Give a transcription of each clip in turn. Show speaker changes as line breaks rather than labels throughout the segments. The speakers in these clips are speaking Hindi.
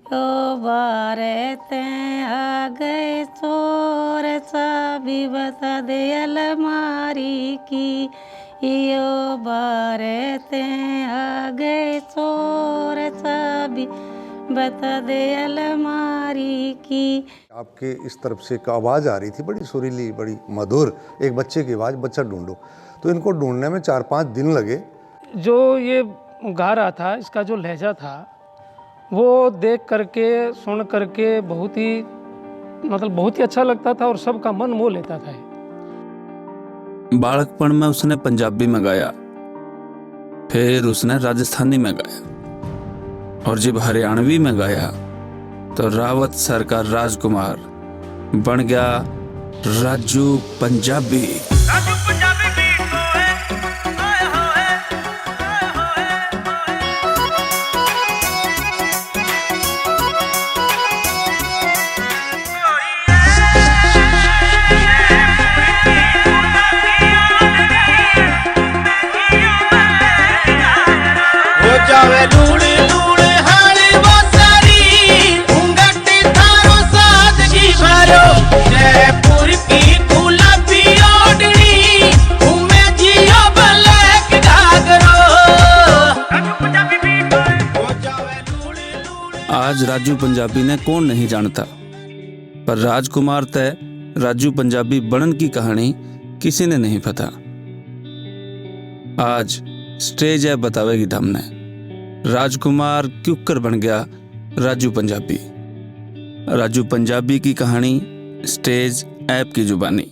ओ बारते आ गए चोर चाबी बता दे अलमारी की। यो बारते आ गए चोर चाबी बता दे अलमारी की।
आपके इस तरफ से एक आवाज़ आ रही थी, बड़ी सुरीली, बड़ी मधुर, एक बच्चे की आवाज़, बच्चा ढूंढो। तो इनको ढूंढने में 4-5 दिन लगे।
जो ये गा रहा था, इसका जो लहजा था वो देख करके सुन करके बहुत ही अच्छा लगता था और सबका मन मोह लेता था।
बालकपन में उसने पंजाबी में गाया, फिर उसने राजस्थानी में गाया, और जब हरियाणवी में गाया तो रावत सर का राजकुमार बन गया राजू पंजाबी। आज राजू पंजाबी ने कौन नहीं जानता, पर राजकुमार तय राजू पंजाबी बनन की कहानी किसी ने नहीं पता। आज स्टेज है बतावेगी हमने, राजकुमार क्यों कर बन गया राजू पंजाबी। राजू पंजाबी की कहानी स्टेज ऐप की जुबानी।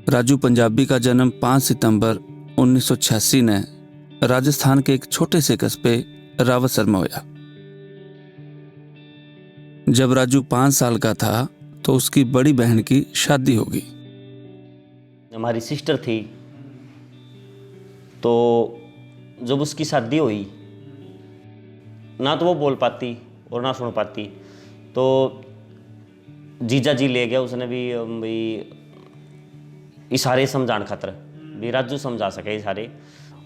राजू पंजाबी का जन्म 5 सितंबर 1986 ने राजस्थान के एक छोटे से कस्बे रावतसर में हुआ। जब राजू 5 साल का था तो उसकी बड़ी बहन की शादी होगी।
हमारी सिस्टर थी, तो जब उसकी शादी हुई ना तो वो बोल पाती और ना सुन पाती, तो जीजा जी ले गया उसने भी भाई इशारे समझाने खातर भी राजू समझा सके इशारे।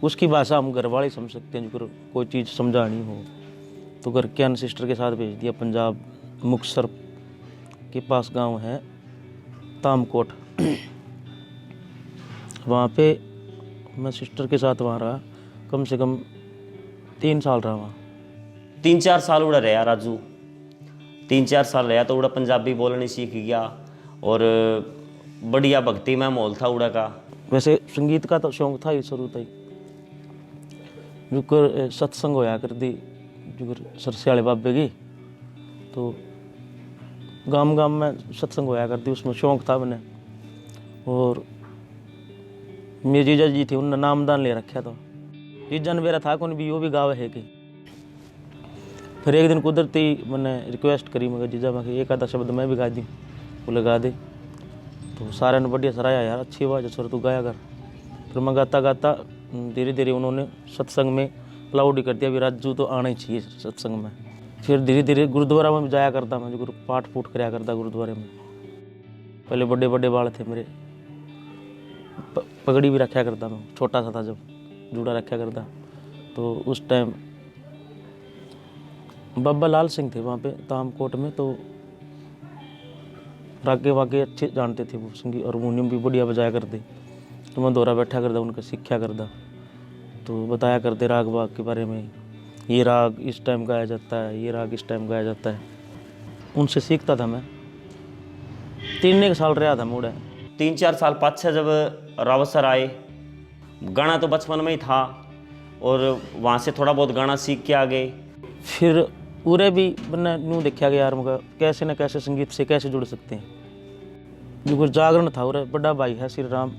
उसकी भाषा हम घर वाले समझ सकते हैं। जो कोई चीज़ समझानी हो तो घर के अन्य सिस्टर के साथ भेज दिया। पंजाब मुक्तसर के पास गांव है तामकोट, वहाँ पे मैं सिस्टर के साथ वहाँ रहा, कम से कम 3 साल रहा वहाँ।
3-4 साल उड़ा रहा राजू, 3-4 साल रहा तो उड़ा पंजाबी बोलनी सीख गया और बढ़िया भक्ति में माहौल था उड़ा का।
वैसे संगीत का तो शौक था ही शुरू से ही। जुकर सत्संग होया कर दी जुकर सरसे वाले बाबे की, तो गांव गांव में सत्संग होया करती, उसमें शौक था मैंने। और मेरे जीजा जी थे, उन्होंने नामदान ले रखा था। जीजा ने मेरा था कौन भी वो भी गाँव है कि। फिर एक दिन कुदरती मैंने रिक्वेस्ट करी, मगर जीजा मैं एक आधा शब्द मैं भी गा दी, वो लगा दे। तो सारे ने बढ़िया सराया, यार अच्छी आवाज़ है सर, तू गाया कर। फिर मैं गाता गाता धीरे धीरे उन्होंने सत्संग में अलाउड कर दिया, भी राजू तो आना ही चाहिए सत्संग में। फिर धीरे धीरे गुरुद्वारा में भी जाया करता मैं, जो पाठ फूट कराया करता गुरुद्वारे में। पहले बड़े बड़े बाल थे मेरे, पगड़ी भी रखा करता मैं, छोटा सा था जब, जूड़ा रखा करता। तो उस टाइम बाबा लाल सिंह थे वहाँ पे तामकोट में, तो रागे वागे अच्छे जानते थे वो, संगीत हारमोनियम भी बढ़िया बजाया करते। तो मैं दोहरा बैठा करता, उनका सीखा करता, तो बताया करते राग वाग के बारे में, ये राग इस टाइम गाया जाता है, ये राग इस टाइम गाया जाता है। उनसे सीखता था मैं। 3 साल रहा था मुड़ा।
3-4 साल पाछे जब रावतसर आए, गाना तो बचपन में ही था और वहाँ से थोड़ा बहुत गाना सीख के आ गए।
फिर पूरे भी मैंने यूँ देखा गया यार, मगर कैसे न कैसे संगीत से कैसे जुड़ सकते हैं। जो कुछ जागरण था, और बड़ा भाई है श्री राम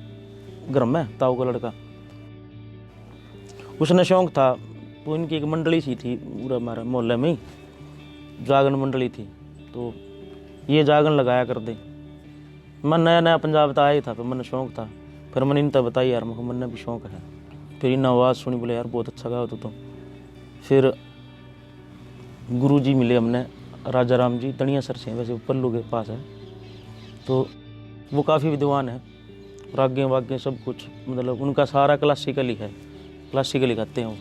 ग्रम है ताऊ का लड़का, उसने शौक था, तो इनकी एक मंडली सी थी पूरा हमारा मोहल्ले में ही, जागरण मंडली थी। तो ये जागरण लगाया कर दे। मैं नया नया पंजाब तो आया ही था, तो मैंने शौक था। फिर मैंने इनता बताई यार मुझे मन भी शौक है। फिर इन आवाज़ सुनी, बोले यार बहुत अच्छा गाओ तो। फिर गुरु जी मिले हमने, राजा राम जी तणिया सर से, वैसे पल्लू के पास है, तो वो काफ़ी विद्वान है, रागें वाग्य सब कुछ, मतलब उनका सारा क्लासिकल ही है, क्लासिकल ही गाते हैं वो।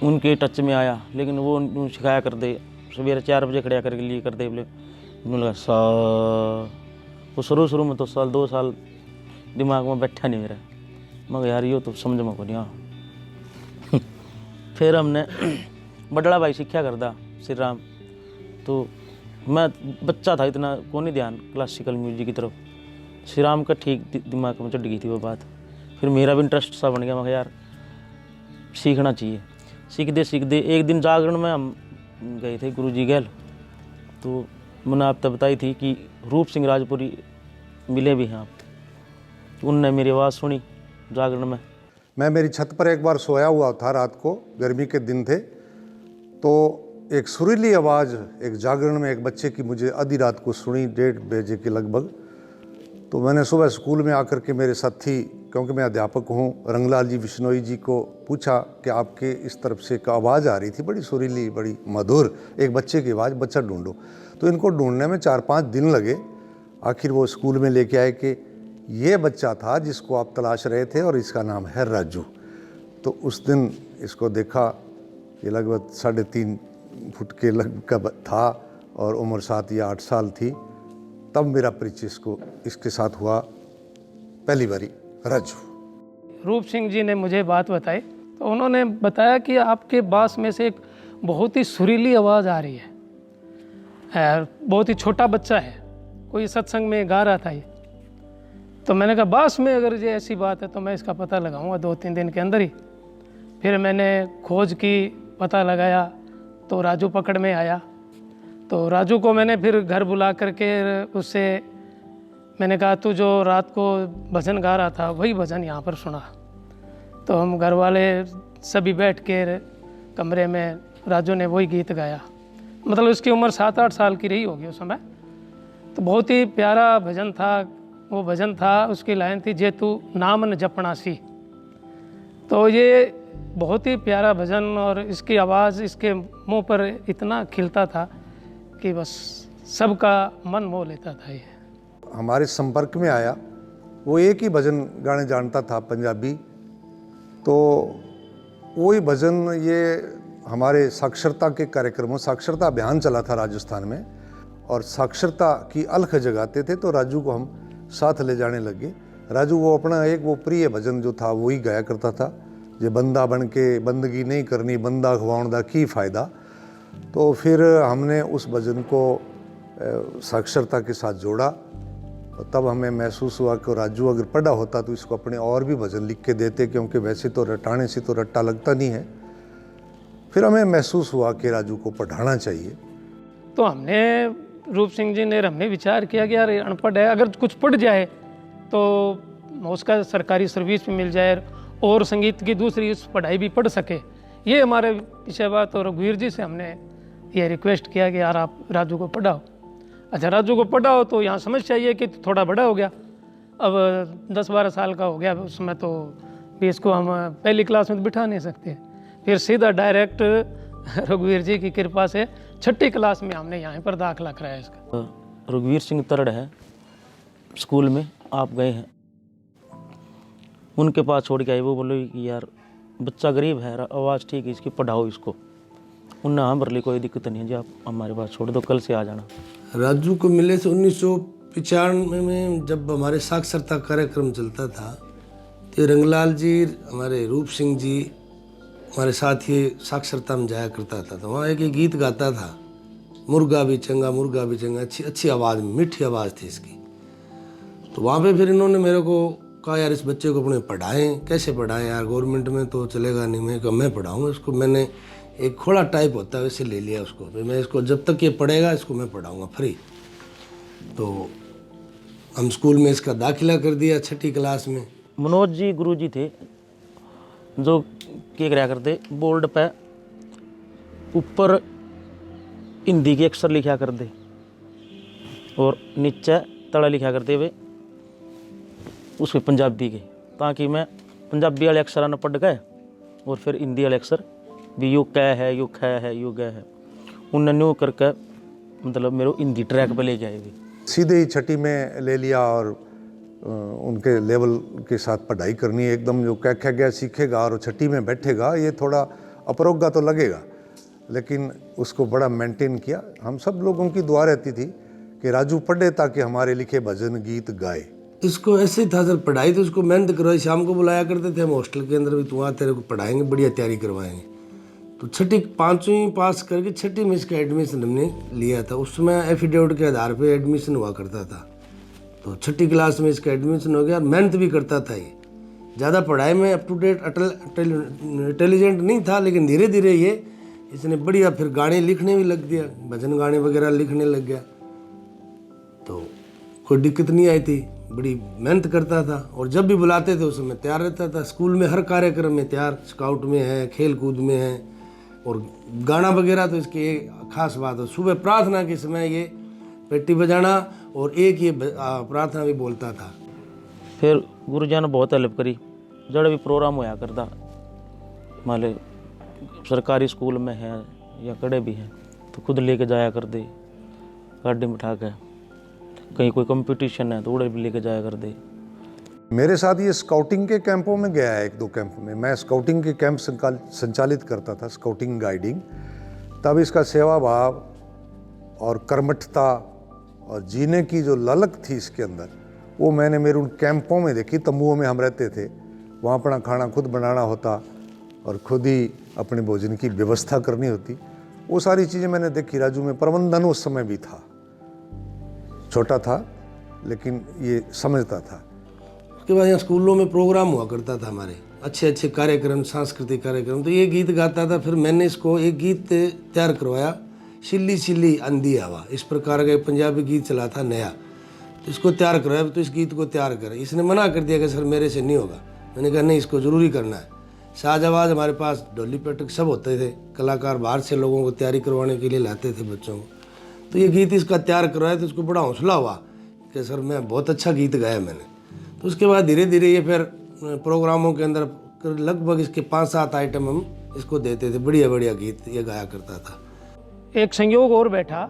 उनके टच में आया, लेकिन वो सिखाया कर दे, सवेरे 4 बजे खड़ा करके लिए कर दे, बोले उन्होंने लगा सा। वो शुरू में तो 2 साल दिमाग में बैठा नहीं मेरा, मगर यार ये तो समझ में को नहीं आ। फिर हमने बड़ा भाई सीखा करता श्री राम, तो मैं बच्चा था, इतना को नहीं ध्यान क्लासिकल म्यूजिक की तरफ। श्री राम का ठीक दिमाग में चढ़ गई थी वो बात। फिर मेरा भी इंटरेस्ट सा बन गया, मैं यार सीखना चाहिए। सीखते एक दिन जागरण में हम गए थे गुरु जी गैल, तो मैंने आप तब बताई थी कि रूप सिंह राजपुरी मिले भी हैं आप, तो उनने मेरी आवाज़ सुनी जागरण में।
मैं मेरी छत पर एक बार सोया हुआ था, रात को गर्मी के दिन थे, तो एक सुरीली आवाज़ एक जागरण में एक बच्चे की मुझे आधी रात को सुनी, 1:30 बजे के लगभग। तो मैंने सुबह स्कूल में आकर के मेरे साथी, क्योंकि मैं अध्यापक हूँ, रंगलाल जी बिश्नोई जी को पूछा कि आपके इस तरफ से एक आवाज़ आ रही थी बड़ी सुरीली, बड़ी मधुर, एक बच्चे की आवाज़, बच्चा ढूंढो। तो इनको ढूंढने में 4-5 दिन लगे। आखिर वो स्कूल में लेके आए कि ये बच्चा था जिसको आप तलाश रहे थे और इसका नाम है राजू। तो उस दिन इसको देखा, ये लगभग 3.5 फुट के लगभग था और उम्र 7 या 8 साल थी। तब मेरा परिचय इसके साथ हुआ पहली बारी, राजू।
रूप सिंह जी ने मुझे बात बताई, तो उन्होंने बताया कि आपके बांस में से एक बहुत ही सुरीली आवाज़ आ रही है। बहुत ही छोटा बच्चा है, कोई सत्संग में गा रहा था ये। तो मैंने कहा बांस में अगर ये ऐसी बात है तो मैं इसका पता लगाऊंगा 2-3 दिन के अंदर ही। फिर मैंने खोज की, पता लगाया, तो राजू पकड़ में आया। तो राजू को मैंने फिर घर बुला करके उससे मैंने कहा तू जो रात को भजन गा रहा था वही भजन यहाँ पर सुना। तो हम घर वाले सभी बैठ के कमरे में राजू ने वही गीत गाया। मतलब उसकी उम्र 7-8 साल की रही होगी उस समय। तो बहुत ही प्यारा भजन था वो। भजन था, उसकी लाइन थी, जे तू नाम न जपना सी। तो ये बहुत ही प्यारा भजन, और इसकी आवाज़ इसके मुंह पर इतना खिलता था कि बस सबका मन मोह लेता था। ये
हमारे संपर्क में आया, वो एक ही भजन गाने जानता था, पंजाबी। तो वही भजन ये हमारे साक्षरता के कार्यक्रमों, साक्षरता अभियान चला था राजस्थान में, और साक्षरता की अलख जगाते थे। तो राजू को हम साथ ले जाने लगे। राजू वो अपना एक वो प्रिय भजन जो था वही गाया करता था, जे बंदा बन के बंदगी नहीं करनी, बंदा खवाउण दा की फ़ायदा। तो फिर हमने उस भजन को साक्षरता के साथ जोड़ा, और तब हमें महसूस हुआ कि राजू अगर पढ़ा होता तो इसको अपने और भी भजन लिख के देते, क्योंकि वैसे तो रटाने से तो रट्टा लगता नहीं है। फिर हमें महसूस हुआ कि राजू को पढ़ाना चाहिए।
तो हमने, रूप सिंह जी ने, हमने विचार किया कि यार अनपढ़ है, अगर कुछ पढ़ जाए तो उसका सरकारी सर्विस भी मिल जाए और संगीत की दूसरी उस पढ़ाई भी पढ़ सके। ये हमारे पीछे बात। तो रघुवीर जी से हमने ये रिक्वेस्ट किया कि यार आप राजू को पढ़ाओ। अच्छा, राजू को पढ़ाओ तो यहाँ समस्या ये कि थोड़ा बड़ा हो गया, अब 10-12 साल का हो गया उसमें, तो भी इसको हम पहली क्लास में तो बिठा नहीं सकते। फिर सीधा डायरेक्ट रघुवीर जी की कृपा से 6ठी क्लास में हमने यहाँ पर दाखिला कराया इसका।
रघुवीर सिंह तरड़ है स्कूल में, आप गए हैं उनके पास छोड़ के आए। वो बोले कि यार बच्चा गरीब है, आवाज़ ठीक है, इसकी पढ़ाओ इसको। उन्होंने हाँ भरली कोई दिक्कत नहीं है जी, आप हमारे पास छोड़ दो, कल से आ जाना।
राजू को मिले से 1995 में जब हमारे साक्षरता कार्यक्रम चलता था, तो रंगलाल जी, हमारे रूप सिंह जी हमारे साथ ही साक्षरता में जाया करता था। तो वहाँ एक गीत गाता था, मुर्गा भी चंगा मुर्गा भी चंगा, अच्छी आवाज़, मीठी आवाज़ थी इसकी। तो वहाँ पे फिर इन्होंने मेरे को कहा यार इस बच्चे को अपने पढ़ाएं, कैसे पढ़ाएं यार, गवर्नमेंट में तो चलेगा नहीं। मैं पढ़ाऊँगा इसको। मैंने एक खोड़ा टाइप होता है वैसे ले लिया उसको। फिर मैं इसको जब तक ये पढ़ेगा इसको मैं पढ़ाऊँगा फ्री। तो हम स्कूल में इसका दाखिला कर दिया 6ठी क्लास में।
मनोज जी गुरु जी थे जो क्या कराया करते, बोर्ड पे ऊपर हिंदी के अक्षर लिखा कर दे और नीचे तड़ा लिखा करते हुए उसमें पंजाबी के, ताकि मैं पंजाबी वाले अक्षर न पढ़ गए और फिर हिंदी वाले अक्षर भी यू कै है, यू ख है, यू गै है, उन न्यू करके मतलब मेरे हिंदी ट्रैक पे ले जाएगी।
सीधे ही छठी में ले लिया और उनके लेवल के साथ पढ़ाई करनी है एकदम। जो कह गया सीखेगा और छठी में बैठेगा, ये थोड़ा अपरोगा तो लगेगा, लेकिन उसको बड़ा मेंटेन किया। हम सब लोगों की दुआ रहती थी कि राजू पढ़े ताकि हमारे लिखे भजन गीत गाए।
इसको ऐसे ही था सर, पढ़ाई तो उसको मेहनत करवाई, शाम को बुलाया करते थे हम हॉस्टल के अंदर भी, तू आ तेरे को पढ़ाएंगे, बढ़िया तैयारी करवाएंगे। तो छठी 5वीं पास करके छठी में इसका एडमिशन हमने लिया था। उस समय एफिडेविट के आधार पे एडमिशन हुआ करता था। तो छठी क्लास में इसका एडमिशन हो गया और मेहनत भी करता था ये। ज़्यादा पढ़ाई में अप टू डेट इंटेलिजेंट नहीं था, लेकिन धीरे धीरे ये इसने बढ़िया फिर गाने लिखने भी लग दिया, भजन गाने वगैरह लिखने लग गया। तो कोई दिक्कत नहीं आई थी, बड़ी मेहनत करता था और जब भी बुलाते थे उस समय तैयार रहता था। स्कूल में हर कार्यक्रम में तैयार, स्काउट में है, खेल कूद में है, और गाना वगैरह तो इसकी एक खास बात है। सुबह प्रार्थना के समय ये पेटी बजाना और एक ये प्रार्थना भी बोलता था।
फिर गुरुजी ने बहुत हेल्प करी, जब भी प्रोग्राम होया करता, मान लो सरकारी स्कूल में है या कड़े भी हैं, तो खुद लेके जाया कर दे, गाड़ी में उठा के। कहीं कोई कंपटीशन है तो उड़े भी लेके जाया कर दे।
मेरे साथ ये स्काउटिंग के कैंपों में गया है, 1-2 कैंप में। मैं स्काउटिंग के कैंप संचालित करता था, स्काउटिंग गाइडिंग। तब इसका सेवा भाव और कर्मठता और जीने की जो ललक थी इसके अंदर, वो मैंने मेरे उन कैंपों में देखी। तंबुओं में हम रहते थे, वहाँ अपना खाना खुद बनाना होता और खुद ही अपने भोजन की व्यवस्था करनी होती। वो सारी चीज़ें मैंने देखी राजू में। प्रबंधन उस समय भी था, छोटा था लेकिन ये समझता था।
उसके बाद यहाँ स्कूलों में प्रोग्राम हुआ करता था हमारे, अच्छे अच्छे कार्यक्रम, सांस्कृतिक कार्यक्रम। तो ये गीत गाता था। फिर मैंने इसको एक गीत तैयार करवाया, सिल्ली सिल्ली आंधी हवा, इस प्रकार का एक पंजाबी गीत चला था नया। तो इसको तैयार करवाया, तो इस गीत को तैयार करें। इसने मना कर दिया कि सर मेरे से नहीं होगा। मैंने कहा नहीं, इसको ज़रूरी करना है। साज आवाज़ हमारे पास, ढोली पेटक सब होते थे, कलाकार बाहर से लोगों को तैयारी करवाने के लिए लाते थे बच्चों को। तो ये गीत इसका तैयार करवाया, तो उसको बड़ा हौसला हुआ कि सर मैं बहुत अच्छा गीत गाया मैंने। तो उसके बाद धीरे धीरे ये फिर प्रोग्रामों के अंदर लगभग इसके 5-7 आइटम हम इसको देते थे, बढ़िया बढ़िया गीत ये गाया करता था।
एक संयोग और बैठा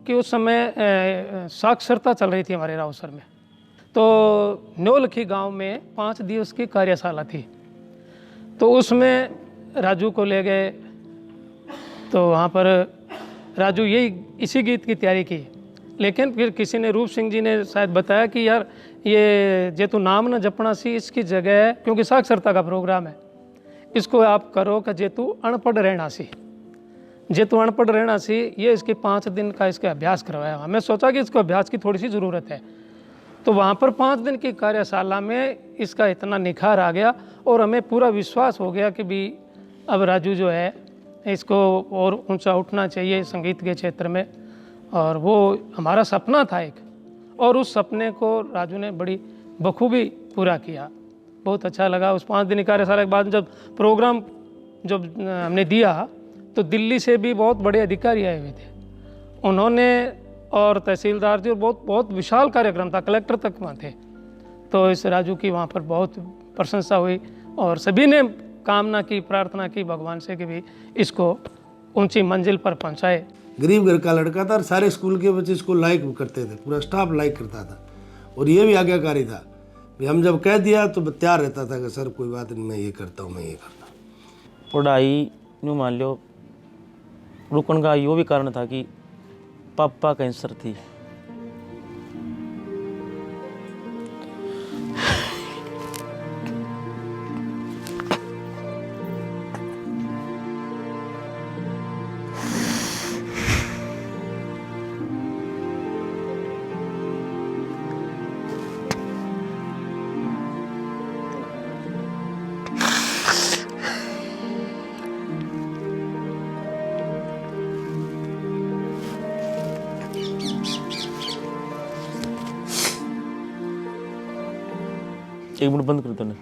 कि उस समय साक्षरता चल रही थी हमारे रावसर में। तो न्योलखी गांव में 5 दिवस की कार्यशाला थी। तो उसमें राजू को ले गए। तो वहाँ पर राजू इसी गीत की तैयारी की, लेकिन फिर किसी ने, रूप सिंह जी ने शायद बताया कि यार ये जे तू नाम न जपना सी, इसकी जगह, क्योंकि साक्षरता का प्रोग्राम है, इसको आप करो कि जे तू अनपढ़ रहना सी, जे तू अनपढ़ रहना सी। ये इसके 5 दिन का इसका अभ्यास करवाया। हमें सोचा कि इसको अभ्यास की थोड़ी सी ज़रूरत है। तो वहाँ पर 5 दिन की कार्यशाला में इसका इतना निखार आ गया और हमें पूरा विश्वास हो गया कि भी अब राजू जो है इसको और ऊंचा उठना चाहिए संगीत के क्षेत्र में। और वो हमारा सपना था एक, और उस सपने को राजू ने बड़ी बखूबी पूरा किया। बहुत अच्छा लगा। उस 5 दिन की कार्यशाला के बाद जब प्रोग्राम जब हमने दिया, तो दिल्ली से भी बहुत बड़े अधिकारी आए हुए थे। उन्होंने, और तहसीलदार जी, और बहुत विशाल कार्यक्रम था, कलेक्टर तक वहाँ थे। तो इस राजू की वहाँ पर बहुत प्रशंसा हुई और सभी ने कामना की, प्रार्थना की भगवान से कि भी इसको ऊंची मंजिल पर पहुँचाए।
गरीब घर का लड़का था और सारे स्कूल के बच्चे इसको लाइक करते थे, पूरा स्टाफ लाइक करता था। और ये भी आज्ञाकारी था, हम जब कह दिया तो तैयार रहता था कि सर कोई बात नहीं, मैं ये करता हूँ, मैं ये करता हूँ।
पढ़ाई यूँ मान लो रुकन का यो भी कारण था कि पापा कैंसर थी। एक मिनट बंद कर दो ना।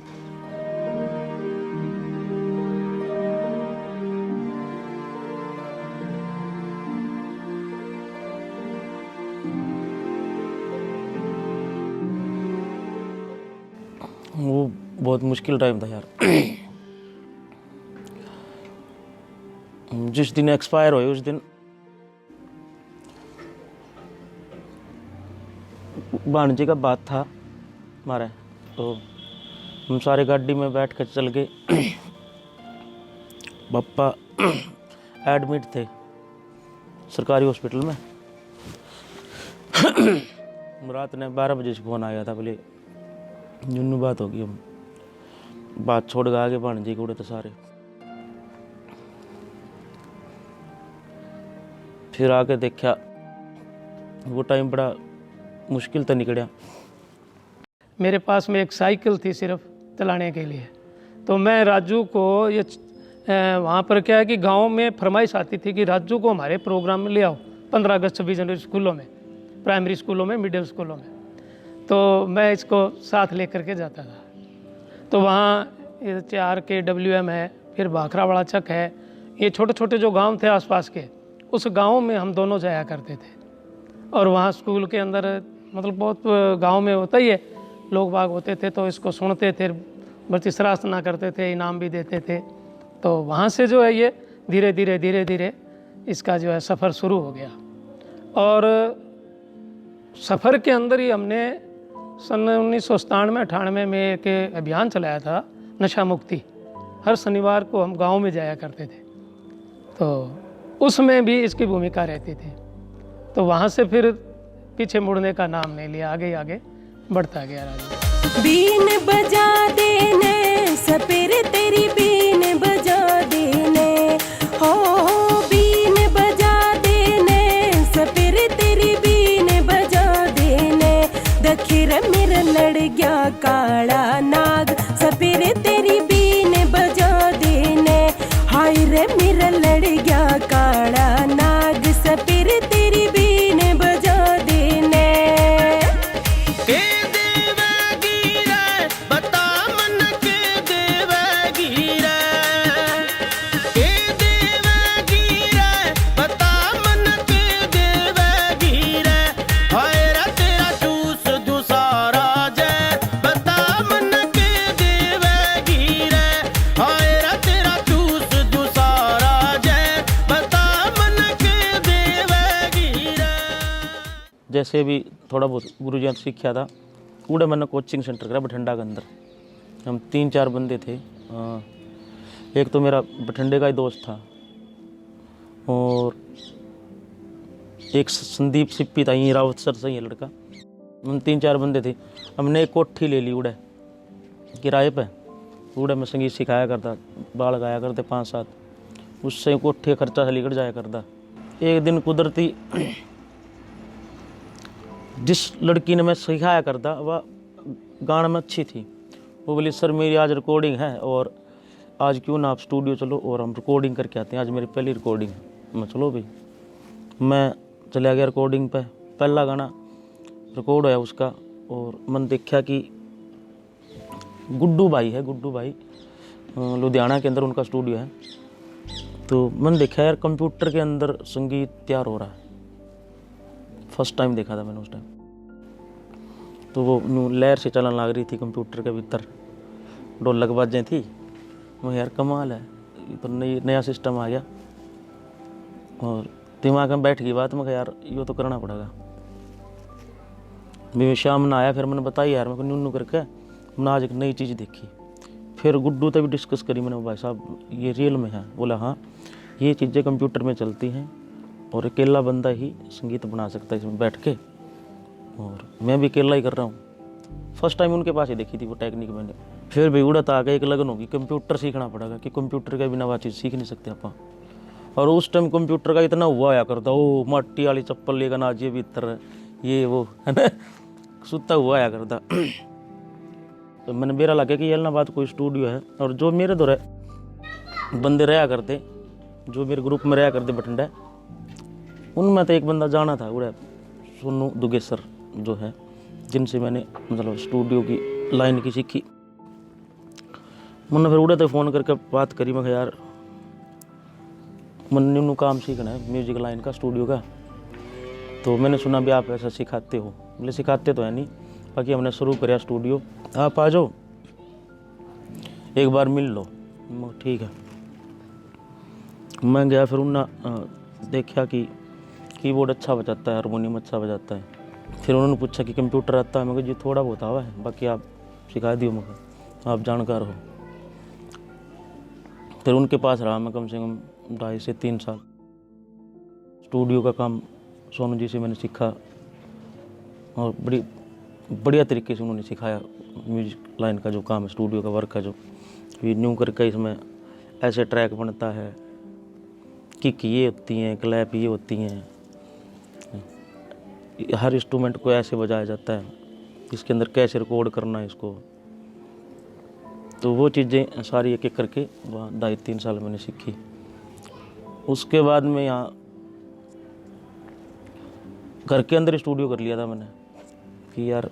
वो बहुत मुश्किल टाइम था यार। जिस दिन एक्सपायर हुए उस दिन भांजे का बात था हमारा, तो हम सारे गाड़ी में बैठ कर चल गए। पापा एडमिट थे सरकारी हॉस्पिटल में। रात ने 12 बजे से फ़ोन आया था, बोले यूँ बात होगी, हम बात छोड़ के आगे भांजे के उड़े तो सारे। फिर आके देखा वो टाइम बड़ा मुश्किल तो निकला।
मेरे पास में एक साइकिल थी सिर्फ चलाने के लिए, तो मैं राजू को ये वहाँ पर क्या है कि गांव में फरमाइश आती थी कि राजू को हमारे प्रोग्राम में ले आओ 15 अगस्त 26 जनवरी स्कूलों में, प्राइमरी स्कूलों में, मिडिल स्कूलों में। तो मैं इसको साथ लेकर के जाता था। तो वहाँ CRKWM है, फिर भाखरावाड़ा चक है, ये छोटे छोटे जो गांव थे आसपास के, उस गांव में हम दोनों जाया करते थे। और वहाँ स्कूल के अंदर मतलब बहुत गांव में होता ही है, लोग बाग होते थे तो इसको सुनते थे, बच्चे सराहना करते थे, इनाम भी देते थे। तो वहाँ से जो है ये धीरे धीरे इसका जो है सफ़र शुरू हो गया। और सफ़र के अंदर ही हमने सन 1997-98 में एक अभियान चलाया था, नशा मुक्ति। हर शनिवार को हम गांव में जाया करते थे, तो उसमें भी इसकी भूमिका रहती थी। तो वहाँ से फिर पीछे मुड़ने का नाम नहीं लिया, आगे आगे बढ़ता गया राजू।
बीन बजा देने सपेरे तेरी बीन बजा देने, हो बीन बजा देने सपेरे तेरी बीन बजा देने, दखिर मेरा लड़ गया काला नाग सपेरे तेरी बीन बजा देने, हाय रे मेरा लड़ गया काला नाग सपेरे तेरी बीन बजा देने।
जैसे भी थोड़ा बहुत गुरुजी ने सीखा था, उड़े मैंने कोचिंग सेंटर करा बठिंडा के अंदर। हम 3-4 बंदे थे। एक तो मेरा बठिंडे का ही दोस्त था, और एक संदीप सिप्पी था, यहीं रावत सर से ही लड़का। हम 3-4 बंदे थे। हमने एक कोठी ले ली उड़े किराए पे। उड़े में संगीत सिखाया करता, बाल गाया करते 5-7, उससे कोठी खर्चा से निकल जाया करता। एक दिन कुदरती जिस लड़की ने मैं सिखाया करता वह गाने में अच्छी थी, वो बोली सर मेरी आज रिकॉर्डिंग है और आज क्यों ना आप स्टूडियो चलो और हम रिकॉर्डिंग करके आते हैं, आज मेरी पहली रिकॉर्डिंग है। मैं चलो भाई, मैं चला गया रिकॉर्डिंग पे। पहला गाना रिकॉर्ड होया उसका, और मन देखा कि गुड्डू भाई है, गुड्डू भाई लुधियाना के अंदर उनका स्टूडियो है। तो मन देखा यार कंप्यूटर के अंदर संगीत तैयार हो रहा है। फर्स्ट टाइम देखा था मैंने उस टाइम। तो वो लहर से चलन लग रही थी कंप्यूटर के भीतर, ढोलक बाजें थी। मैं यार कमाल है, ये तो नया सिस्टम आ गया। और दिमाग में बैठ गई बात, मैं यार ये तो करना पड़ेगा। मैं शाम में आया, फिर मैंने बताया यार मैं न्यू करके मैंने आज एक नई चीज़ देखी। फिर गुड्डू तक भी डिस्कस करी मैंने, भाई साहब ये रियल में है। बोला हाँ ये चीज़ें कंप्यूटर में चलती हैं और अकेला बंदा ही संगीत बना सकता है इसमें बैठ के, और मैं भी अकेला ही कर रहा हूँ। फर्स्ट टाइम उनके पास ही देखी थी वो टेक्निक मैंने। फिर भी उड़त आ गया एक लगन होगी, कंप्यूटर सीखना पड़ेगा कि कंप्यूटर के बिना वह चीज़ सीख नहीं सकते अपन। और उस टाइम कंप्यूटर का इतना हुआ आया करता, ओ मट्टी वाली चप्पल लेकर नाचिए भीतर, ये वो है ना, सुता हुआ आया करता। तो मैंने मेरा लगा कि एलनाबाद कोई स्टूडियो है, और जो मेरे दो बंदे रहा करते, जो मेरे ग्रुप में रहा करते बठिंडा, उनमें तो एक बंदा जाना था उड़े सोनू दुगेसर जो है, जिनसे मैंने मतलब स्टूडियो की लाइन की सीखी। मैंने फिर उड़े तो फ़ोन करके बात करी, मैं यार मैंने काम सीखना है म्यूजिक लाइन का, स्टूडियो का। तो मैंने सुना भी आप ऐसा सिखाते हो। बोले सिखाते तो है नहीं, बाकी हमने शुरू कराया स्टूडियो, आप आ जाओ एक बार मिल लो। मैं ठीक है। मैं गया, फिर उन्होंने देखा कि कीबोर्ड अच्छा बजाता है, हारमोनियम अच्छा बजाता है। फिर उन्होंने पूछा कि कंप्यूटर आता है? मैं कहा जी थोड़ा बहुत आवा है, बाकी आप सिखा दियो, मैं आप जानकार हो। फिर उनके पास रहा मैं कम से कम 2.5 से 3 साल। स्टूडियो का काम सोनू जी से मैंने सीखा और बड़ी बढ़िया तरीके से उन्होंने सिखाया। म्यूजिक लाइन का जो काम है, स्टूडियो का वर्क का जो न्यू करके इसमें ऐसे ट्रैक बनता है, किक ये होती हैं, क्लैप ये होती हैं, हर इंस्ट्रूमेंट को ऐसे बजाया जाता है, इसके अंदर कैसे रिकॉर्ड करना है इसको। तो वो चीज़ें सारी एक एक करके वहाँ 2.5-3 साल मैंने सीखी। उसके बाद में यहाँ घर के अंदर स्टूडियो कर लिया था मैंने कि यार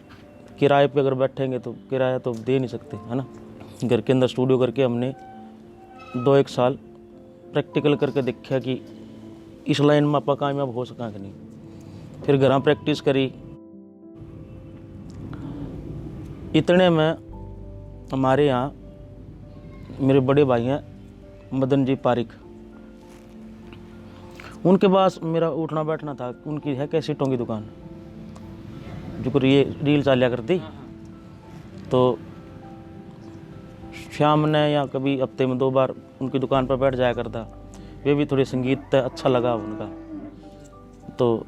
किराए पे अगर बैठेंगे तो किराया तो दे नहीं सकते, है ना। घर के अंदर स्टूडियो करके हमने 2-1 साल प्रैक्टिकल करके देखा कि इस लाइन में आप कामयाब हो सका कि नहीं। फिर घर प्रैक्टिस करी। इतने में हमारे यहाँ मेरे बड़े भाई हैं मदन जी पारिक, उनके पास मेरा उठना बैठना था। उनकी है कैसेटों की दुकान, जो ये रील चालिया करती, तो शाम ने या कभी हफ्ते में 2 बार उनकी दुकान पर बैठ जाया करता। वे भी थोड़े संगीत अच्छा लगा उनका, तो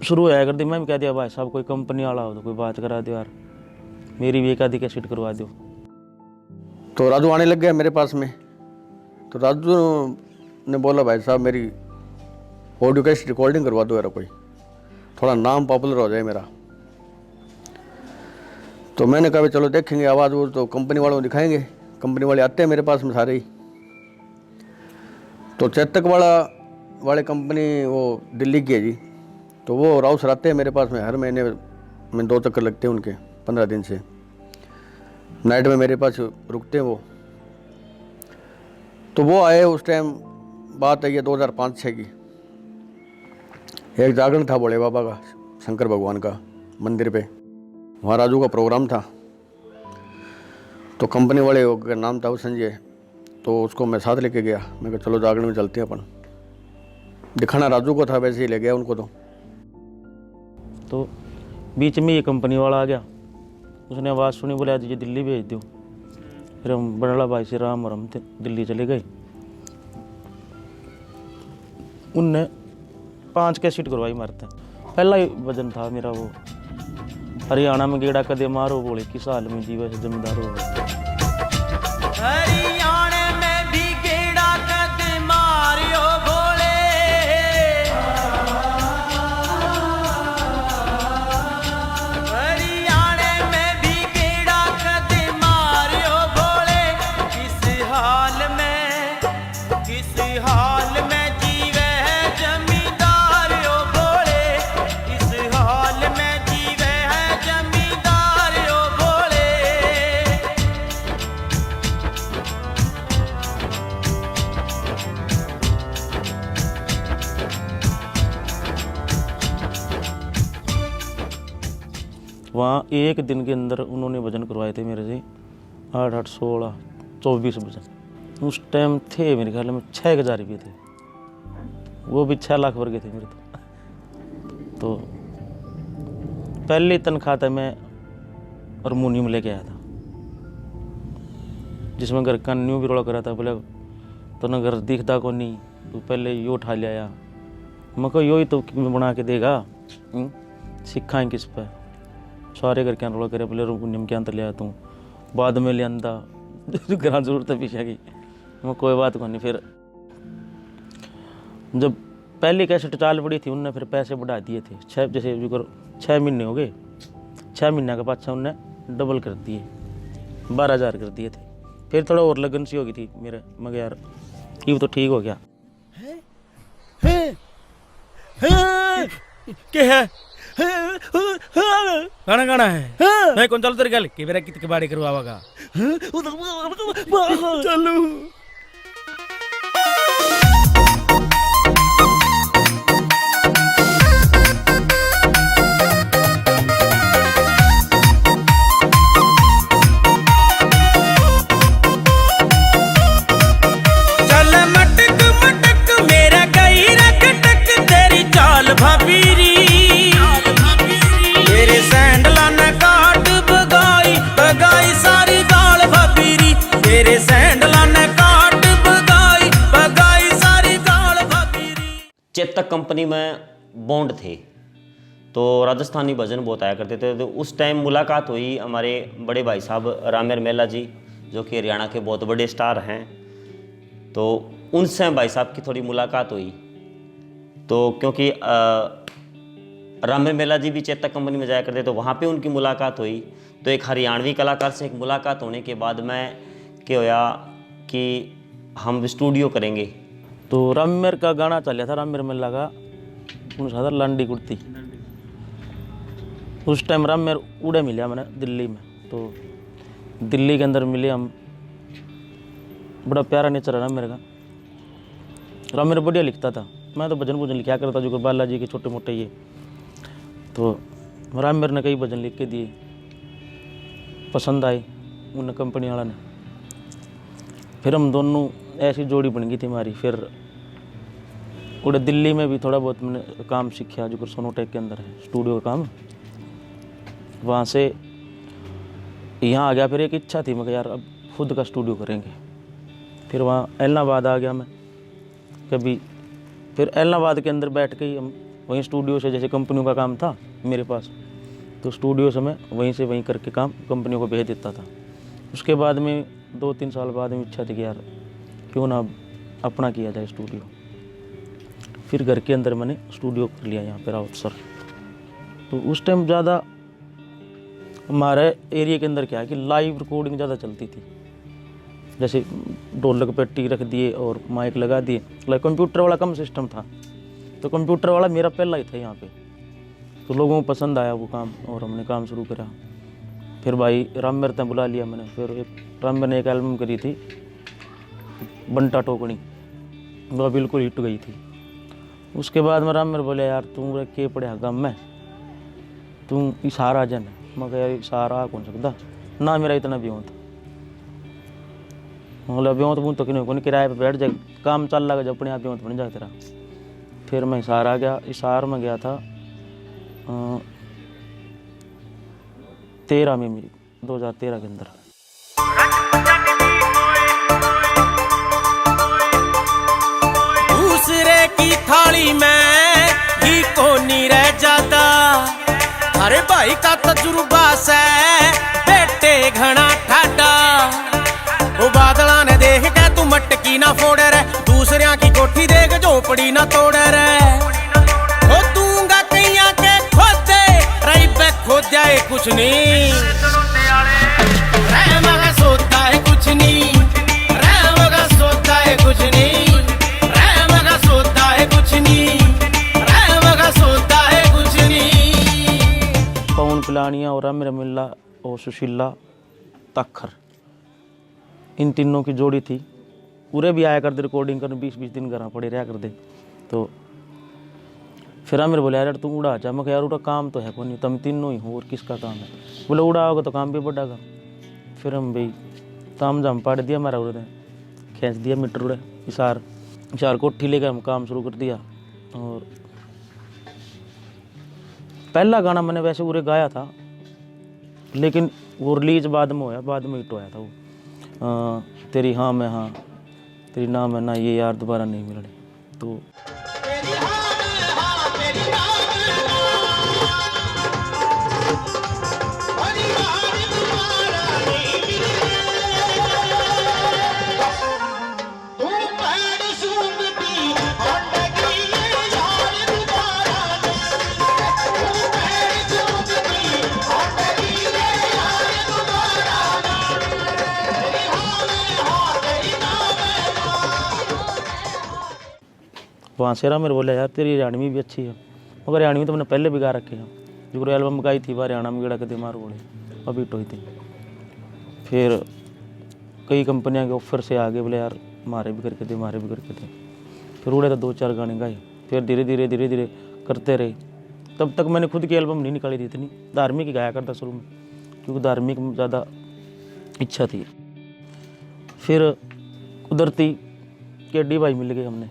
शुरू होया कर दी। मैं भी कह दिया भाई साहब कोई कंपनी वाला हो तो कोई बात करा दो यार, मेरी भी एक आधी कैसेट करवा दो।
तो राजू आने लग गया मेरे पास में। तो राजू ने बोला भाई साहब मेरी ऑडियो कैसेट रिकॉर्डिंग करवा दो यार, कोई थोड़ा नाम पॉपुलर हो जाए मेरा। तो मैंने कहा चलो देखेंगे, आवाज़ वो तो कंपनी वालों को दिखाएंगे। कंपनी वाले आते हैं मेरे पास में सारे ही। तो चेतक वाले कंपनी वो दिल्ली की है जी, तो वो राव सर आते हैं मेरे पास में हर महीने में 2 चक्कर लगते हैं उनके 15 दिन से। नाइट में मेरे पास रुकते हैं वो। तो वो आए उस टाइम, बात है ये 2005-6 की। एक जागरण था भोले बाबा का, शंकर भगवान का मंदिर पे, वहाँ राजू का प्रोग्राम था। तो कंपनी वाले का नाम था वो संजय, तो उसको मैं साथ लेके गया। मैं कहा चलो जागरण में चलते हैं अपन। दिखाना राजू को था, वैसे ही ले गया उनको।
तो बीच में ये कंपनी वाला आ गया, उसने आवाज़ सुनी, बोले आज ये दिल्ली भेज दो। फिर हम बड़ा भाई से राम और हम दिल्ली चले गए। उनने 5 कैसेट करवाई मारते। पहला ही वजन था मेरा वो, हरियाणा में गेड़ा कदे मारो बोले किस हाल में जीवे से जमींदार हो।
हरियाणा में भी गेड़ा कदे मारियो बोले, हरियाणा में भी गेड़ा कदे मारियो बोले, किस हाल में जीवे है जमींदार हो बोले, इस हाल में जीवे है जमींदार हो बोले।
वहाँ एक दिन के अंदर उन्होंने वजन करवाए थे मेरे से 8, 16, 24 वजन। उस टाइम थे मेरे ख्याल में 6,000 रुपये थे, वो भी 6 लाख वर्ग थे मेरे। तो पहली तनख्वाह था मैं हारमोनियम लेके आया था, जिसमें घर का न्यू भी रोड़ा करा था। बोले तो ना घर दिखता को नहीं, तो पहले यो उठा लिया। मैं को यो ही तो बना के देगा, सिखाएं किस पे। सारे घर क्या रोड़ा करे, बोले हारमोनियम के अंदर ले आया तू, बाद में ले आंदा घर जरूरत है पीछे की। मैं कोई बात को नहीं। फिर जब पहली कैसेट चाल पड़ी थी, उनने फिर पैसे बढ़ा दिए थे। 6 महीने हो गए, 6 महीने के पाछा उनने डबल कर दिए, 12,000 कर दिए थे। फिर थोड़ा और लगन सी हो गई थी मेरे, मगर यार ये तो ठीक हो गया।
क्या है गाना गाना है मैं कौन चलो तेरे गल के मेरा कित के बाड़े करवावागा चलो।
चेतक कंपनी में बॉन्ड थे, तो राजस्थानी भजन बहुत आया करते थे। तो उस टाइम मुलाकात हुई हमारे बड़े भाई साहब रामेर मेला जी, जो कि हरियाणा के बहुत बड़े स्टार हैं। तो उनसे भाई साहब की थोड़ी मुलाकात हुई। तो क्योंकि रामेर मेला जी भी चेतक कंपनी में जाया करते, तो वहाँ पे उनकी मुलाकात हुई। तो एक हरियाणवी कलाकार से एक मुलाकात होने के बाद में क्या होया कि हम स्टूडियो करेंगे।
तो रामेर का गाना चल था, रामेर मेला का था लांडी कुर्ती। उस टाइम रामेर उड़े मिले मैंने दिल्ली में। तो दिल्ली के अंदर मिले हम, बड़ा प्यारा नेचर है रामेर का। रामेर बढ़िया लिखता था, मैं तो भजन लिखा करता जो बालाजी के छोटे मोटे ये। तो रामेर ने कई भजन लिख के दिए, पसंद आए उन कंपनी वाला ने। फिर हम दोनों ऐसी जोड़ी बन गई थी हमारी। फिर उड़े दिल्ली में भी थोड़ा बहुत मैंने काम सीखा, जो सोनोटेक के अंदर है स्टूडियो का काम। वहाँ से यहाँ आ गया। फिर एक इच्छा थी मैं यार अब खुद का स्टूडियो करेंगे। फिर वहाँ इलाहाबाद आ गया मैं कभी। फिर इलाहाबाद के अंदर बैठ के ही हम वहीं स्टूडियो से, जैसे कंपनियों का काम था मेरे पास, तो स्टूडियो से मैं वहीं से वहीं करके काम कंपनियों को भेज देता था। उसके बाद में 2-3 साल बाद में इच्छा थी कि यार क्यों ना अपना किया जाए स्टूडियो। फिर घर के अंदर मैंने स्टूडियो कर लिया यहाँ पे राउत सर। तो उस टाइम ज़्यादा हमारे एरिया के अंदर क्या है कि लाइव रिकॉर्डिंग ज़्यादा चलती थी। जैसे ढोलक पेटी रख दिए और माइक लगा दिए, लाइक कंप्यूटर वाला कम सिस्टम था। तो कंप्यूटर वाला मेरा पहला ही था यहाँ पे। तो लोगों को पसंद आया वो काम और हमने काम शुरू करा। फिर भाई रामेर तक बुला लिया मैंने। फिर रामेर ने एक एल्बम करी थी बंटा टोकनी, वो बिल्कुल हिट गई थी। उसके बाद में रामेर बोले यार तू के पढ़िया गम में तू इशारा जन। मैं कह यार इशारा कौन सकता ना, मेरा इतना भी होता। बोले ब्योंत बूंद तो कि किराए पे बैठ जाए, काम चल लगा जब अपने आप ब्योंत बन जाए तेरा। फिर मैं हिसार गया। हिसार में गया था 13 में, मेरी 2013 के अंदर।
दूसरे की थाली में घी को नहीं रह जाता। अरे भाई का तजुर्बा से बेटे घना ठाडा। वो बादला ने देख के तू मटकी ना फोड़े रे, दूसरिया की कोठी देख झोपड़ी ना तोड़े रे। वो दूंगा कैया के खोदे रही पे खोद जाए कुछ नहीं। रह मगा सोता है कुछ नहीं, रह मगा सोता है कुछ नहीं, रह मगा सोता है कुछ नहीं, रह मगा सोता है कुछ नहीं।
पवन पिलानिया और रामेर मेला और सुशीला तखर, इन तीनों की जोड़ी थी। पूरे भी आया करते रिकॉर्डिंग करने, 20-20 दिन घर पड़े रहा कर दे। तो फिर रामेर बोले यार तू उड़ा जा। मैं यार उड़ा काम तो है कौन नहीं, तुम तीनों ही हो और किसका काम है। बोले उड़ा होगा तो काम भी बढ़ागा। फिर हम भाई ताम जाम पाड़ दिया हमारा, उड़े खींच दिया मीटर उड़े इशार कोठी लेकर हम काम शुरू कर दिया। और पहला गाना मैंने वैसे उरे गाया था, लेकिन वो रिलीज बाद में होया, बाद में हिट होया था वो तेरी हाँ मैं हाँ, तेरी ना मैं ना, ये यार दोबारा नहीं मिलने। तो वहाँ से रामेर बोला यार तेरी हरियाणवी भी अच्छी है। मगर हरियाणवी तो मैंने पहले भी गा रखे हैं, जो एल्बम गाई थी हरियाणा में गिड़ा के दे मार बोले अभी तो ही थी। फिर कई कंपनियां के ऑफर से आगे बोले यार मारे भी करके दे, मारे भी करके दे। फिर उड़े तो 2-4 गाने गाए। फिर धीरे धीरे करते रहे। तब तक मैंने खुद की एल्बम नहीं निकाली थी इतनी, धार्मिक ही गाया करता शुरू में, क्योंकि धार्मिक में ज़्यादा इच्छा थी। फिर उधरती केडी भाई मिल गए हमने।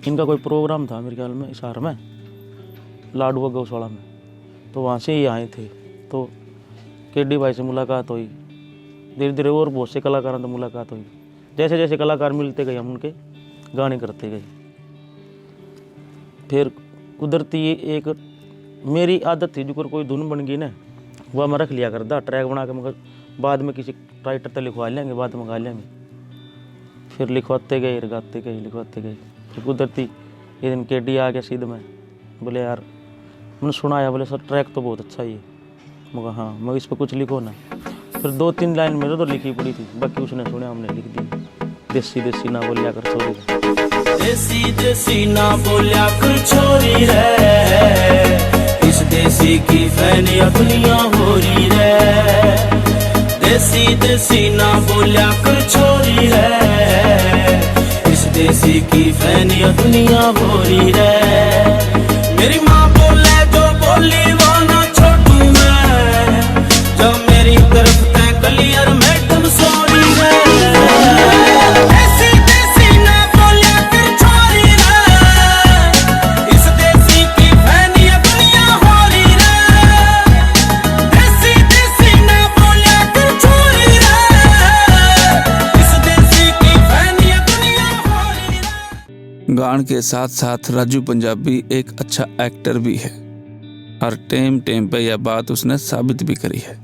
इनका कोई प्रोग्राम था मेरे ख्याल में हिसार में, लाडवा गौशाला में, तो वहाँ से ही आए थे। तो केडी भाई से मुलाकात हुई। धीरे धीरे और बहुत से कलाकारों से मुलाकात हुई। जैसे जैसे कलाकार मिलते गए हम उनके गाने करते गए। फिर कुदरती एक मेरी आदत थी, जो कोई धुन बन गई ना वह मैं रख लिया करता ट्रैक बना के, मगर बाद में किसी राइटर तक लिखवा लेंगे, बाद में गा लेंगे। फिर लिखवाते गए, गाते गए, लिखवाते गए। फिर कुदरती ये दिन केडी आ गया सीध में, बोले यार मैंने सुनाया, बोले सर ट्रैक तो बहुत अच्छा ही है। मगर हाँ मगर इस पर कुछ लिखो ना। फिर 2-3 लाइन मेरे तो लिखी पड़ी थी, बाकी उसने सुना, हमने लिख दी। देसी देसी ना बोलिया कर छोरी,
देसी देसी ना बोलिया कर छोरी रे, इस देसी की फैनिया दुनिया हो रही रे। देसी देसी ना बोलिया कर छोरी रे, इस देसी की फैनिया दुनिया हो रही रे। मेरी माँ बोले जो बोली वो ना छोड़ू मैं, जब मेरी तरफ तय क्लियर मैडम सॉरी रे। देसी देसी ना बोलिया कर छोरी रे, इस देसी की फैनिया दुनिया हो रही रे। देसी देसी ना बोलिया कर छोरी रे, इस देसी की फैनिया दुनिया हो रही रे।
गान के साथ साथ राजू पंजाबी एक अच्छा एक्टर भी है और टेम पे यह बात उसने साबित भी करी है।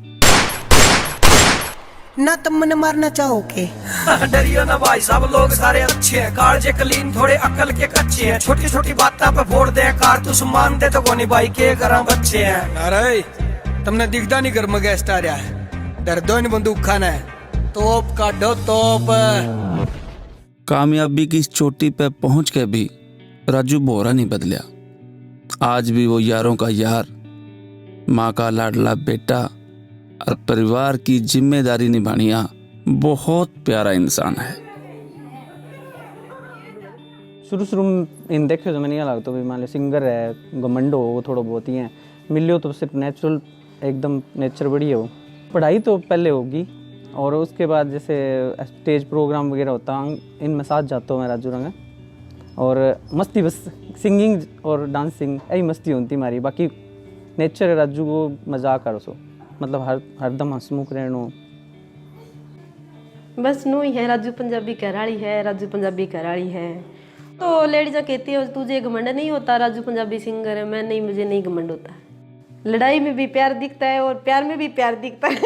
ना तुम मन मारना चाहोगे? डरियो ना भाई साहब, लोग सारे अच्छे हैं, कालजे कलीन थोड़े अकल के कच्चे हैं। छोटी छोटी बातों पे फोड़ दे कारतूस, मान दे तो कोनी भाई के करा बच्चे हैं। अरे तुमने दिखता नहीं घर में गेस्ट आ रहा है, डर दो इन बंदूक खाना है, तोप काटो तोप।
कामयाबी की इस चोटी पे पहुंच के भी राजू बोरा नहीं बदलिया। आज भी वो यारों का यार, माँ का लाडला बेटा और परिवार की जिम्मेदारी निभानिया बहुत प्यारा इंसान है।
शुरू में इन देखे तो मैंने लगता भी मान लो सिंगर है, घमंड हो वो थोड़ा बहुत ही है, मिलियो तो सिर्फ नेचुरल एकदम नेचर बढ़िया हो। पढ़ाई तो पहले होगी और उसके बाद जैसे स्टेज प्रोग्राम वगैरह होता है इनमें साथ जाता हूँ मैं राजू रंगा, और मस्ती बस सिंगिंग और डांसिंग यही मस्ती होती हमारी। बाकी नेचर है राजू को मजाक कर सो, मतलब हरदम हंसमुख रहना।
बस नू ही है, राजू पंजाबी घराड़ी है, राजू पंजाबी घराड़ी है। तो लेडीज़ कहती है तुझे घमंड नहीं होता, राजू पंजाबी सिंगर है। मैं नहीं, मुझे नहीं घमंड होता। लड़ाई में भी प्यार दिखता है और प्यार में भी प्यार दिखता है।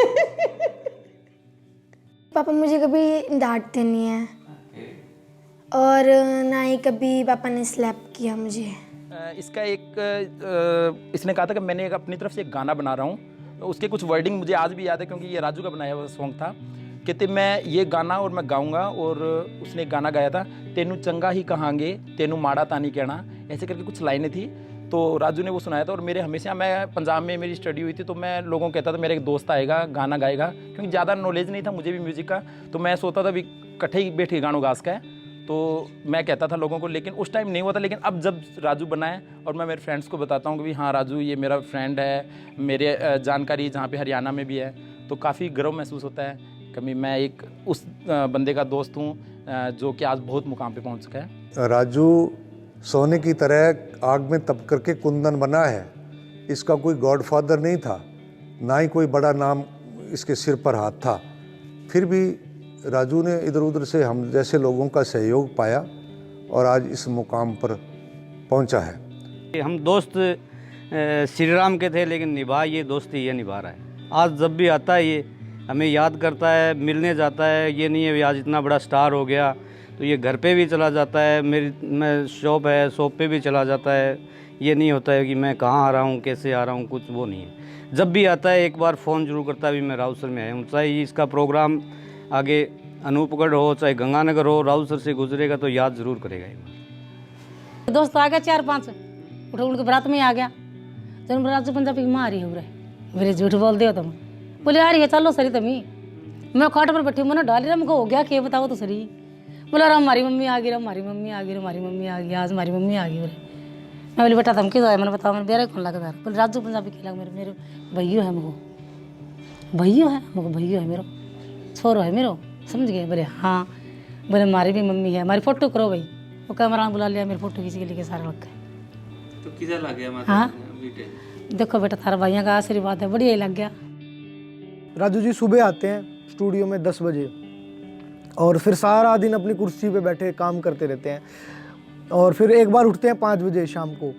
पापा मुझे कभी डांटते नहीं हैं और ना ही कभी पापा ने स्लैप किया मुझे।
इसका एक इसने कहा था कि मैंने एक अपनी तरफ से एक गाना बना रहा हूँ, उसके कुछ वर्डिंग मुझे आज भी याद है क्योंकि ये राजू का बनाया हुआ सॉन्ग था। कहते मैं ये गाना और मैं गाऊंगा, और उसने एक गाना गाया था, तेनू चंगा ही कहांगे तेनू माड़ा तानी कहना, ऐसे करके कुछ लाइनें थी। तो राजू ने वो सुनाया था। और मेरे हमेशा, मैं पंजाब में मेरी स्टडी हुई थी तो मैं लोगों को कहता था मेरा एक दोस्त आएगा गाना गाएगा, क्योंकि ज़्यादा नॉलेज नहीं था मुझे भी म्यूज़िक का, तो मैं सोचता था भी इकट्ठे ही बैठे गानों गास का है, तो मैं कहता था लोगों को, लेकिन उस टाइम नहीं हुआ था। लेकिन अब जब राजू बना है और मैं मेरे फ्रेंड्स को बताता हूँ कि हाँ राजू ये मेरा फ्रेंड है, मेरे जानकारी जहाँ पे हरियाणा में भी है, तो काफ़ी गर्व महसूस होता है कभी मैं एक उस बंदे का दोस्त हूँ जो कि आज बहुत मुकाम पे पहुँच चुका है।
राजू सोने की तरह आग में तप करके कुंदन बना है। इसका कोई गॉडफादर नहीं था, ना ही कोई बड़ा नाम इसके सिर पर हाथ था, फिर भी राजू ने इधर उधर से हम जैसे लोगों का सहयोग पाया और आज इस मुकाम पर पहुंचा है।
हम दोस्त श्री राम के थे, लेकिन निभा ये दोस्ती ये निभा रहा है। आज जब भी आता है ये हमें याद करता है, मिलने जाता है। ये नहीं है भी आज इतना बड़ा स्टार हो गया तो ये घर पे भी चला जाता है, मैं शॉप है शॉप पे भी चला जाता है। ये नहीं होता है कि मैं कहाँ आ रहा हूँ कैसे आ रहा हूँ, कुछ वो नहीं है। जब भी आता है एक बार फ़ोन जरूर करता है भी मैं राउसर में आया हूँ। चाहे इसका प्रोग्राम आगे अनूपगढ़ हो चाहे गंगानगर हो, राउसर से गुजरेगा तो याद ज़रूर करेगा। एक
दोस्त आ गया 4-5 उठ उनके बरात में आ गया, जब राजू पंजाबी की माँ आ रही है मेरे झूठ बोल दिया तुम, बोले आ रही है चलो सरी तमी। मैं खाट पर बैठी मैंने डाली रहा, हो गया क्या बताओ तो सरी। बोला हमारी मम्मी आ गई, हमारी मम्मी आ गई, हमारी मम्मी आ गई, आज हमारी मम्मी आ गई। मैं बोली बेटा तुम किस आया, मैंने बताओ मैंने बेरा कौन लगता है। बोले राजू पंजाबी खेला मेरे भैया है, मुझको भैया है, मुझको भैया है, मेरा छोरो है मेरो, समझ गए। बोले हाँ, बोले हमारी भी मम्मी है, हमारी फ़ोटो करो भाई। वो कैमरा बुला लिया, मेरी फ़ोटो खींच के लेके सारे लग गए।
तो किधर लग गया?
हाँ देखो बेटा थारा भाइयों का आशीर्वाद है, बढ़िया ही लग गया।
राजू जी सुबह आते हैं स्टूडियो में 10 बजे और फिर सारा दिन अपनी कुर्सी पे बैठे काम करते रहते हैं। और फिर एक बार उठते हैं 5 बजे शाम को,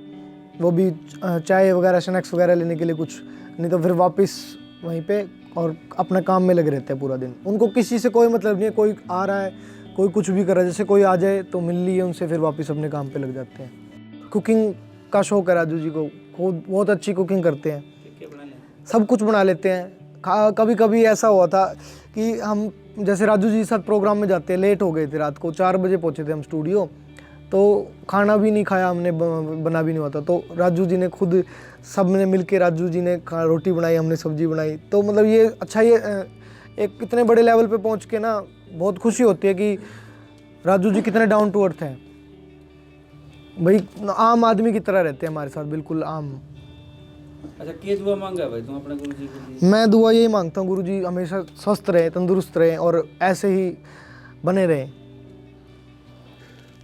वो भी चाय वगैरह स्नैक्स वगैरह लेने के लिए कुछ, नहीं तो फिर वापस वहीं पे और अपना काम में लगे रहते हैं पूरा दिन। उनको किसी से कोई मतलब नहीं है, कोई आ रहा है कोई कुछ भी कर रहा है, जैसे कोई आ जाए तो मिल लिए उनसे, फिर वापस अपने काम पे लग जाते हैं। कुकिंग का शौक है राजू जी को, खुद बहुत अच्छी कुकिंग करते हैं, सब कुछ बना लेते हैं। कभी कभी ऐसा हुआ था कि हम जैसे राजू जी के साथ प्रोग्राम में जाते हैं, लेट हो गए थे, रात को 4 बजे पहुँचे थे हम स्टूडियो, तो खाना भी नहीं खाया हमने, बना भी नहीं हुआ था, तो राजू जी ने खुद, सब ने मिल के राजू जी ने रोटी बनाई, हमने सब्जी बनाई। तो मतलब ये अच्छा, ये एक इतने बड़े लेवल पे पहुंच के ना बहुत खुशी होती है कि राजू जी कितने डाउन टू अर्थ हैं भाई, आम आदमी की तरह रहते हैं हमारे साथ, बिल्कुल आम।
अच्छा, क्या दुआ मांगा है भाई तुम अपने गुरु जी के लिए?
मैं दुआ यही मांगता हूँ, गुरु जी हमेशा स्वस्थ रहे, तंदुरुस्त रहे और ऐसे ही बने रहें।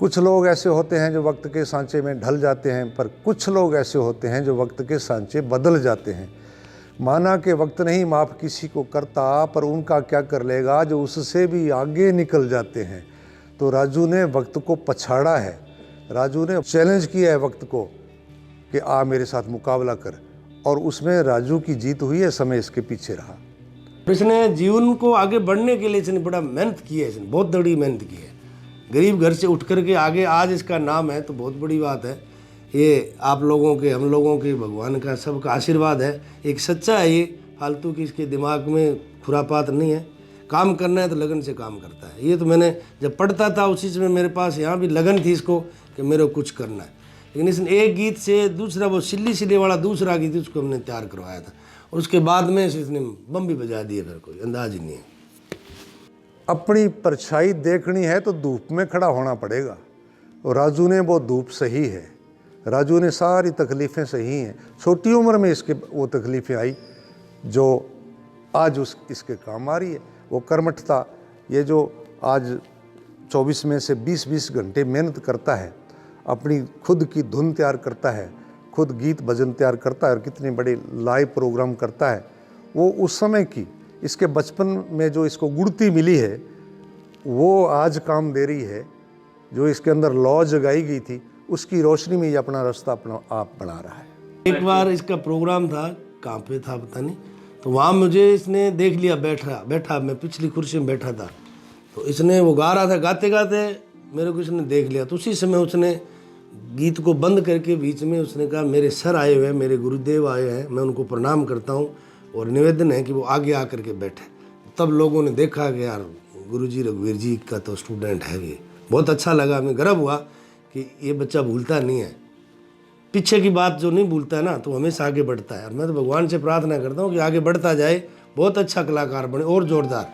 कुछ लोग ऐसे होते हैं जो वक्त के सांचे में ढल जाते हैं, पर कुछ लोग ऐसे होते हैं जो वक्त के सांचे बदल जाते हैं। माना कि वक्त नहीं माफ़ किसी को करता, पर उनका क्या कर लेगा जो उससे भी आगे निकल जाते हैं। तो राजू ने वक्त को पछाड़ा है, राजू ने चैलेंज किया है वक्त को कि आ मेरे साथ मुकाबला कर, और उसमें राजू की जीत हुई है, समय इसके पीछे रहा।
इसने जीवन को आगे बढ़ने के लिए इसने बड़ा मेहनत की है, इसने बहुत बड़ी मेहनत की है। गरीब घर से उठ कर के आगे आज इसका नाम है, तो बहुत बड़ी बात है। ये आप लोगों के, हम लोगों के, भगवान का, सबका आशीर्वाद है। एक सच्चा है ये, फालतू की इसके दिमाग में खुरापात नहीं है। काम करना है तो लगन से काम करता है। ये तो मैंने जब पढ़ता था उसी समय मेरे पास यहाँ भी लगन थी इसको कि मेरे को कुछ करना है। लेकिन इसने एक गीत से दूसरा, वो सिल्ली सिल्ली वाला दूसरा गीत उसको हमने तैयार करवाया था, और उसके बाद में इसने बम भी बजा दिए, फिर कोई अंदाज ही नहीं है।
अपनी परछाई देखनी है तो धूप में खड़ा होना पड़ेगा, और राजू ने वो धूप सही है, राजू ने सारी तकलीफ़ें सही हैं। छोटी उम्र में इसके वो तकलीफ़ें आई जो आज इसके काम आ रही है। वो कर्मठता, ये जो आज 24 में से 20-20 घंटे मेहनत करता है, अपनी खुद की धुन तैयार करता है, खुद गीत भजन तैयार करता है, और कितने बड़े लाइव प्रोग्राम करता है। वो उस समय की, इसके बचपन में जो इसको गुड़ती मिली है, वो आज काम दे रही है। जो इसके अंदर लौ जगाई गई थी, उसकी रोशनी में ये अपना रास्ता अपना आप बना रहा है।
एक बार इसका प्रोग्राम था, कहाँ पे था पता नहीं, तो वहाँ मुझे इसने देख लिया बैठा, मैं पिछली कुर्सी में बैठा था, तो इसने वो गा रहा था, गाते गाते मेरे को इसने देख लिया। तो उसी समय उसने गीत को बंद करके बीच में उसने कहा, मेरे सर आए हुए हैं, मेरे गुरुदेव आए हैं, मैं उनको प्रणाम करता हूँ और निवेदन है कि वो आगे आकर के बैठे। तब लोगों ने देखा कि यार गुरुजी रघुवीर जी का तो स्टूडेंट है ये। बहुत अच्छा लगा, हमें गर्व हुआ कि ये बच्चा भूलता नहीं है, पीछे की बात जो नहीं भूलता है ना, तो हमेशा आगे बढ़ता है। और मैं तो भगवान से प्रार्थना करता हूँ कि आगे बढ़ता जाए, बहुत अच्छा कलाकार बने और जोरदार।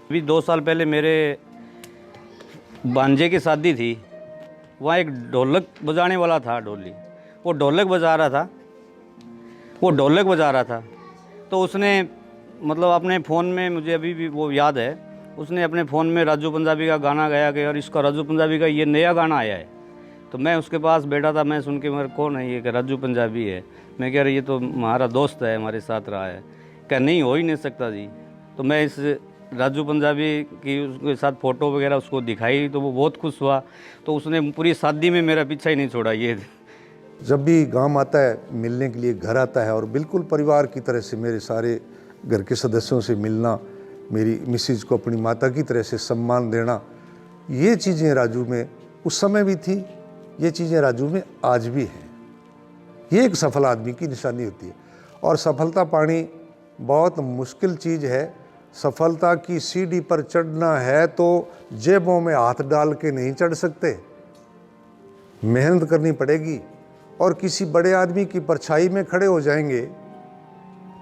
अभी 2 साल पहले मेरे भांजे की शादी थी, वहाँ एक ढोलक बजाने वाला था, ढोली, वो ढोलक बजा रहा था, तो उसने मतलब अपने फ़ोन में, मुझे अभी भी वो याद है, उसने अपने फ़ोन में राजू पंजाबी का गाना गाया कि यार इसका राजू पंजाबी का ये नया गाना आया है। तो मैं उसके पास बैठा था, मैं सुन के मेरे कौन है ये, कि राजू पंजाबी है। मैं कह रहा ये तो हमारा दोस्त है, हमारे साथ रहा है। क्या नहीं हो ही नहीं सकता जी। तो मैं इस राजू पंजाबी की उसके साथ फ़ोटो वगैरह उसको दिखाई, तो वो बहुत खुश हुआ। तो उसने पूरी शादी में मेरा पीछा ही नहीं छोड़ा। ये
जब भी गांव आता है मिलने के लिए घर आता है, और बिल्कुल परिवार की तरह से मेरे सारे घर के सदस्यों से मिलना, मेरी मिसेज को अपनी माता की तरह से सम्मान देना, ये चीज़ें राजू में उस समय भी थी, ये चीज़ें राजू में आज भी हैं। ये एक सफल आदमी की निशानी होती है। और सफलता पानी बहुत मुश्किल चीज़ है। सफलता की सीढ़ी पर चढ़ना है तो जेबों में हाथ डाल के नहीं चढ़ सकते, मेहनत करनी पड़ेगी। और किसी बड़े आदमी की परछाई में खड़े हो जाएंगे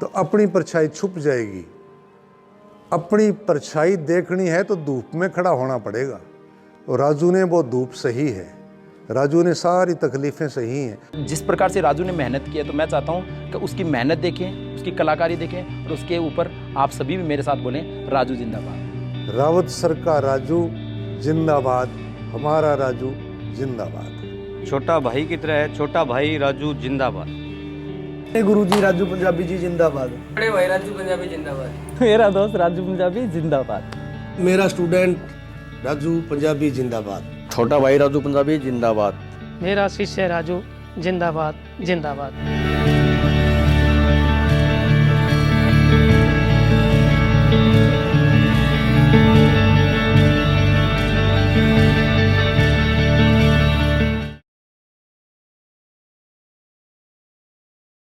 तो अपनी परछाई छुप जाएगी। अपनी परछाई देखनी है तो धूप में खड़ा होना पड़ेगा, और राजू ने वो धूप सही है, राजू ने सारी तकलीफ़ें सही हैं।
जिस प्रकार से राजू ने मेहनत की है, तो मैं चाहता हूँ कि उसकी मेहनत देखें, उसकी कलाकारी देखें, और उसके ऊपर आप सभी भी मेरे साथ बोलें, राजू जिंदाबाद।
रावत सर का राजू जिंदाबाद, हमारा राजू जिंदाबाद।
छोटा भाई की तरह है, छोटा भाई राजू जिंदाबाद।
गुरु जी राजू पंजाबी जी जिंदाबाद।
बड़े भाई राजू पंजाबी जिंदाबाद। मेरा दोस्त राजू पंजाबी जिंदाबाद।
मेरा स्टूडेंट राजू पंजाबी जिंदाबाद।
छोटा भाई राजू पंजाबी जिंदाबाद।
मेरा शिष्य राजू जिंदाबाद जिंदाबाद।